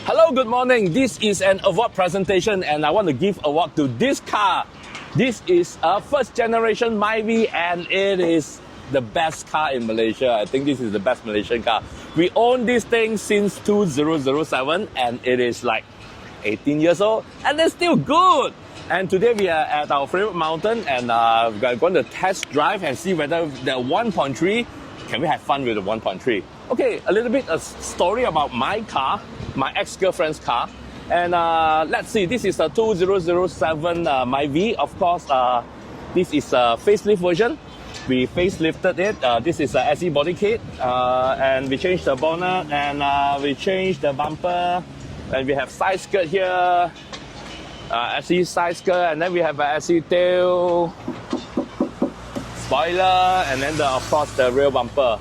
Hello, good morning. This is an award presentation and I want to give award to this car. This is a first generation Myvi and it is the best car in Malaysia. I think this is the best Malaysian car. We own this thing since 2007 and it is like 18 years old and it's still good. And today we are at our favorite mountain and we're going to test drive and see whether the 1.3, can we have fun with the 1.3? Okay, a little bit a story about my car, my ex-girlfriend's car. And let's see, this is a 2007 Myvi. Of course, this is a facelift version. We facelifted it. This is a SE body kit. And we changed the bonnet and we changed the bumper. And we have side skirt here. SE side skirt, and then we have a SE tail, spoiler, and then of course the rear bumper.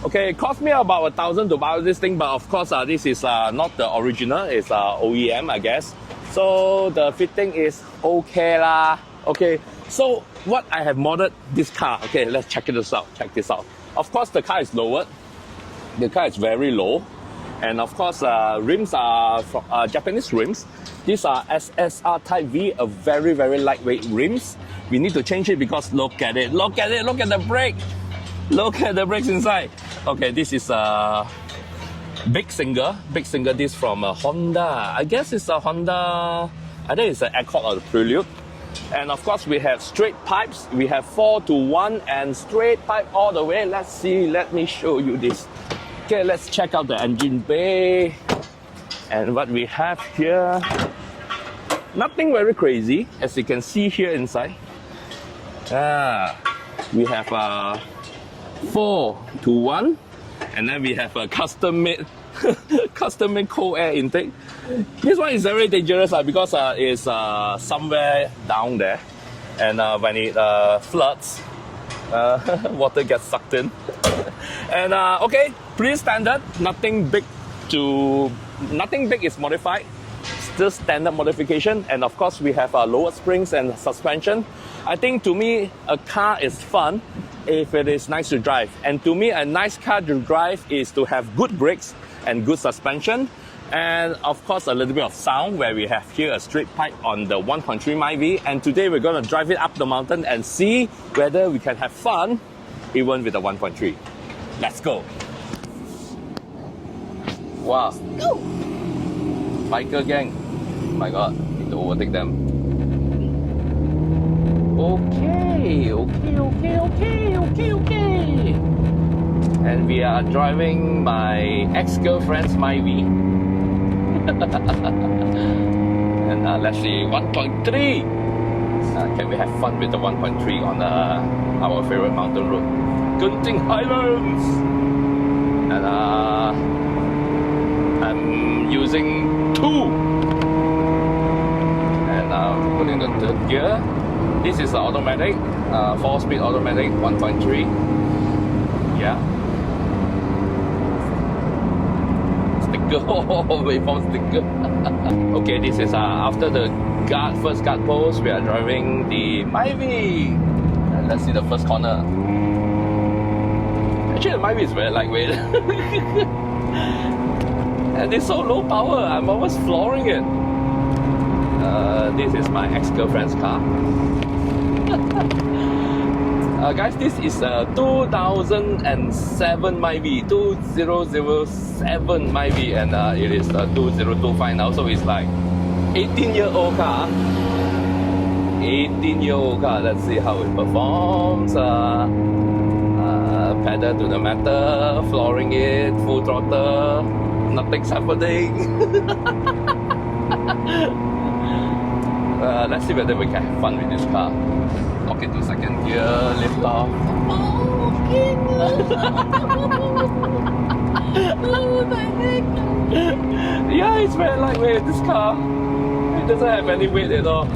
Okay, it cost me about 1,000 to buy this thing, but of course this is not the original, it's OEM, I guess. So the fitting is okay lah. Okay, so what I have modded this car. Okay, let's check this out. Check this out. Of course, the car is lowered. The car is very low. And of course, rims are from, Japanese rims. These are SSR Type V, a very, very lightweight rims. We need to change it because look at it, look at it, look at the brake. Look at the brakes inside. Okay, this is a big singer. This from Honda. I guess it's a Honda, I think it's an Accord or the Prelude. And of course, we have straight pipes. We have 4-to-1 and straight pipe all the way. Let's see, let me show you this. Okay, let's check out the engine bay. And what we have here, nothing very crazy, as you can see here inside. We have a 4-to-1, and then we have a custom-made cold air intake. This one is very dangerous because it's somewhere down there, and when it floods, water gets sucked in. And okay, pretty standard. Nothing big is modified. Still standard modification. And of course, we have lower springs and suspension. I think to me, a car is fun if it is nice to drive. And to me, a nice car to drive is to have good brakes and good suspension. And of course, a little bit of sound where we have here a straight pipe on the 1.3 Myvi. And today we're going to drive it up the mountain and see whether we can have fun even with the 1.3. Let's go. Wow. Go. Biker gang. Oh my god, need to overtake them. Okay. And we are driving my ex-girlfriend's Myvi. And let's see, 1.3. Can we have fun with the 1.3 on our favorite mountain road, Genting Highlands? And I'm using 2. And I'm putting the third gear. This is automatic, 4-speed automatic, 1.3. Yeah. Sticker, waveform sticker. Okay, this is after the first guard post, we are driving the Myvi. And let's see the first corner. Actually, the Myvi is very lightweight. And it's so low power, I'm almost flooring it. This is my ex-girlfriend's car. Guys, this is a 2007 Myvi, 2007 Myvi, and it is a 2025 now, so it's like 18-year-old car. 18-year-old car. Let's see how it performs. Pedal to the metal, flooring it, full throttle, nothing's happening. Let's see whether we can have fun with this car. Okay, to second gear, lift off. Yeah, it's very lightweight, this car. It doesn't have any weight at all.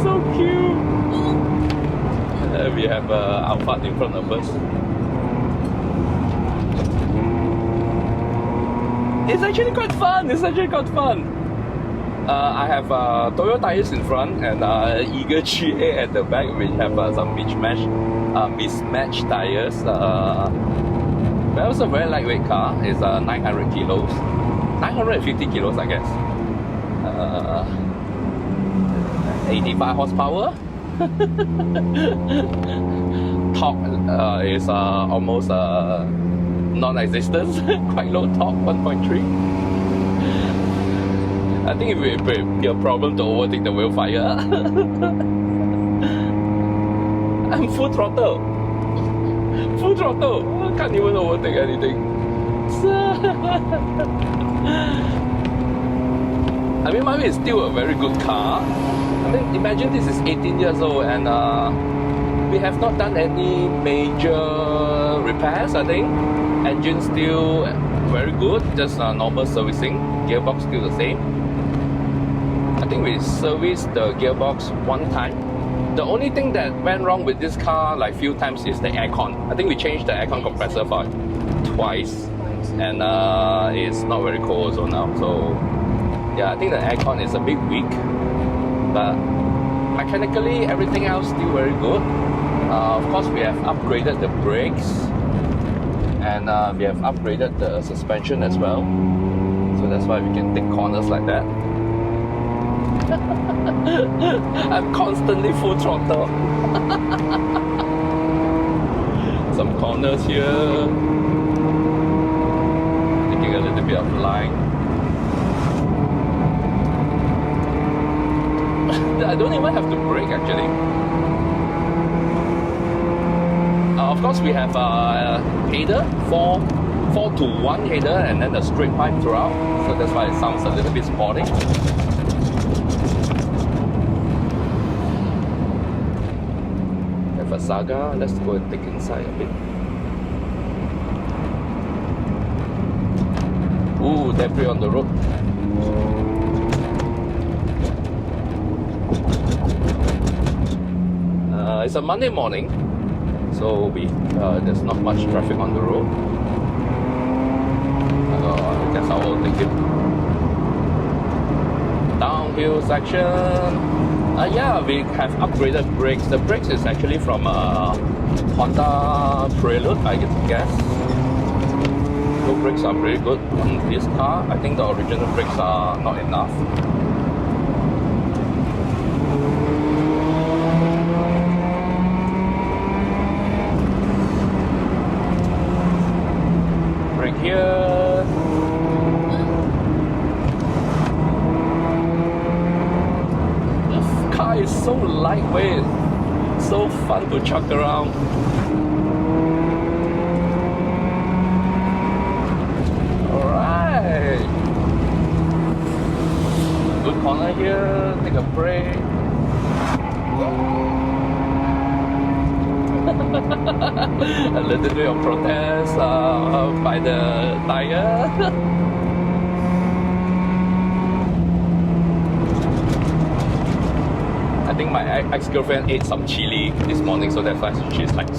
So cute. We have Alphard in front of us. It's actually quite fun. I have Toyo tires in front and Eagle GA at the back, which have some mismatched tires. But also a very lightweight car. It's 900 kilos, 950 kilos, I guess. 85 horsepower. Torque is almost non-existent. Quite low torque, 1.3. I think it will be a problem to overtake the wheel fire. I'm full throttle. Full throttle. I can't even overtake anything. I mean, Myvi is still a very good car. I mean, imagine this is 18 years old and we have not done any major repairs, I think. Engine still very good, just normal servicing. Gearbox still the same. I think we serviced the gearbox one time. The only thing that went wrong with this car like few times is the aircon. I think we changed the aircon compressor for twice and it's not very cold also now. So yeah, I think the aircon is a bit weak, but mechanically everything else still very good. Of course, we have upgraded the brakes and we have upgraded the suspension as well. So that's why we can take corners like that. I'm constantly full throttle. Some corners here. Taking a little bit of line. I don't even have to brake actually. Of course, we have a header, 4-to-1 header, and then a straight pipe throughout. So that's why it sounds a little bit sporty. Have a Saga. Let's go and take inside a bit. Ooh, debris on the road. It's a Monday morning, so there's not much traffic on the road. I guess I will take it. Downhill section. Yeah, we have upgraded brakes. The brakes is actually from Honda Prelude, I guess. The brakes are pretty good on this car. I think the original brakes are not enough. Brake here. This car is so lightweight, so fun to chuck around. Alright. Good corner here, take a break. A little bit of protest by the tire. I think my ex-girlfriend ate some chili this morning, so that's why she's like.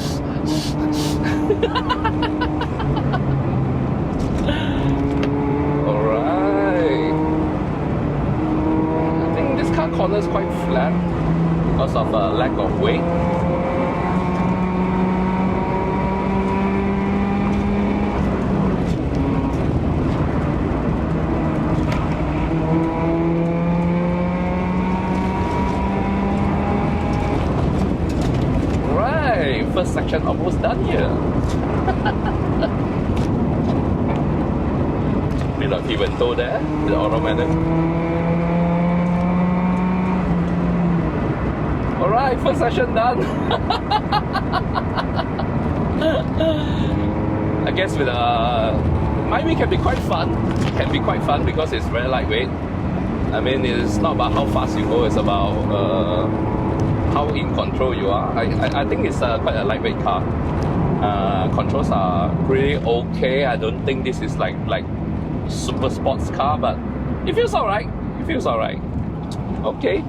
Alright. I think this car corner is quite flat because of a lack of weight. First section almost done here. Bit of Evento there, the automatic. Alright, first section done. I guess with Myvi can be quite fun. Can be quite fun because it's very lightweight. I mean, it's not about how fast you go, it's about how in control you are. I think it's quite a lightweight car. Controls are pretty okay. I don't think this is like super sports car, but it feels alright. It feels alright. Okay.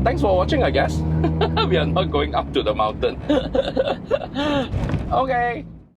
Thanks for watching, I guess. We are not going up to the mountain. Okay.